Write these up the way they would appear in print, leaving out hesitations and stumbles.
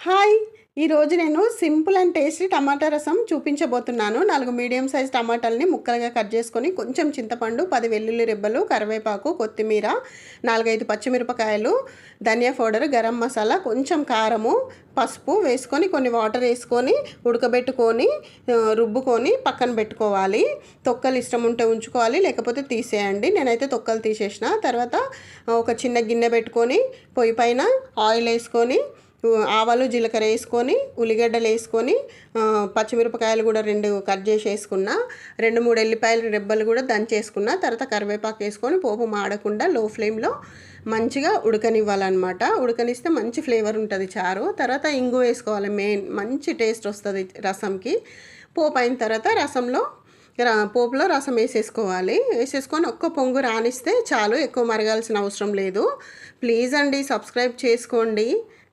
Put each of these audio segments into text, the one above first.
Hi! ఈరోజు నేను simple and tasty టమాటా రసం చూపించబోతున్నాను. 4 మీడియం సైజ్ టమాటాలని ముక్కలుగా కట్ చేసుకొని, కొంచెం చింతపండు, 10 వెల్లుల్లి రెబ్బలు, కరివేపాకు, కొత్తిమీర, 4, 5 పచ్చిమిరపకాయలు, ధనియా పౌడర్, గరం మసాలా, కొంచెం కారము, పసుపు వేసుకొని కొన్ని వాటర్ వేసుకొని ఉడకబెట్టుకొని రుబ్బుకొని పక్కన పెట్టుకోవాలి. తొక్కలు ఇష్టం ఉంటే ఉంచుకోవాలి, లేకపోతే తీసేయండి. నేనైతే తొక్కలు తీసేసిన. తర్వాత ఒక చిన్న గిన్నె పెట్టుకొని పొయ్యి పైన ఆయిల్ వేసుకొని ఆవాలు జీలకర్ర వేసుకొని ఉల్లిగడ్డలు వేసుకొని పచ్చిమిరపకాయలు కూడా 2 కట్ చేసి వేసుకున్న, 2-3 ఎల్లిపాయలు రెబ్బలు కూడా దంచేసుకున్న. తర్వాత కరివేపాకు వేసుకొని పోపు మాడకుండా లో ఫ్లేమ్లో మంచిగా ఉడకనివ్వాలన్నమాట. ఉడకనిస్తే మంచి ఫ్లేవర్ ఉంటుంది చారు. తర్వాత ఇంగు వేసుకోవాలి, మెయిన్ మంచి టేస్ట్ వస్తుంది రసంకి. పోపు అయిన తర్వాత పోపులో రసం వేసేసుకోవాలి. వేసేసుకొని ఒక్క పొంగు రానిస్తే చాలు, ఎక్కువ మరగాల్సిన అవసరం లేదు. ప్లీజ్ అండి, సబ్స్క్రైబ్ చేసుకోండి.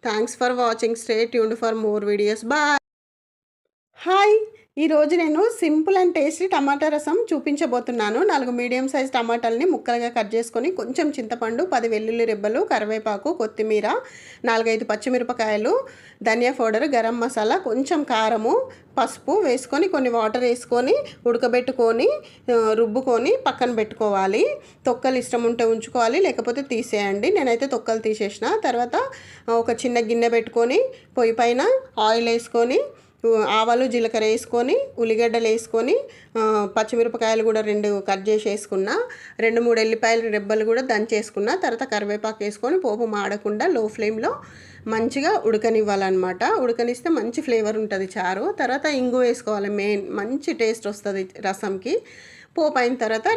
Thanks for watching. Stay tuned for more videos. Bye. Hi! ఈరోజు నేను సింపుల్ అండ్ టేస్టీ టమాటా రసం చూపించబోతున్నాను. 4 మీడియం సైజ్ టమాటాలని ముక్కలుగా కట్ చేసుకొని, కొంచెం చింతపండు, 10 వెల్లుల్లి రెబ్బలు, కరివేపాకు, కొత్తిమీర, 4, 5 పచ్చిమిరపకాయలు, ధనియా పౌడర్, గరం మసాలా, కొంచెం కారము, పసుపు వేసుకొని కొన్ని వాటర్ వేసుకొని ఉడకబెట్టుకొని రుబ్బుకొని పక్కన పెట్టుకోవాలి. తొక్కలు ఇష్టం ఉంటే ఉంచుకోవాలి, లేకపోతే తీసేయండి. నేనైతే తొక్కలు తీసేసిన. తర్వాత ఒక చిన్న గిన్నె పెట్టుకొని పొయ్యి పైన ఆయిల్ వేసుకొని ఆవాలు జీలకర్ర వేసుకొని ఉల్లిగడ్డలు వేసుకొని పచ్చిమిరపకాయలు కూడా 2 కట్ చేసి వేసుకున్న, 2-3 ఎల్లిపాయలు రెబ్బలు కూడా దంచేసుకున్న. తర్వాత కరివేపాకు వేసుకొని పోపు మాడకుండా లో ఫ్లేమ్లో మంచిగా ఉడకనివ్వాలన్నమాట. ఉడకనిస్తే మంచి ఫ్లేవర్ ఉంటుంది చారు. తర్వాత ఇంగు వేసుకోవాలి, మెయిన్ మంచి టేస్ట్ వస్తుంది రసంకి. పోపు అయిన తర్వాత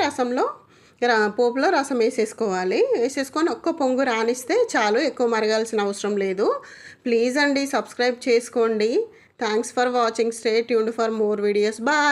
పోపులో రసం వేసేసుకోవాలి. వేసేసుకొని ఒక్క పొంగు రానిస్తే చాలు, ఎక్కువ మరగాల్సిన అవసరం లేదు. ప్లీజ్ అండి, సబ్స్క్రైబ్ చేసుకోండి. Thanks for watching. Stay tuned for more videos. Bye.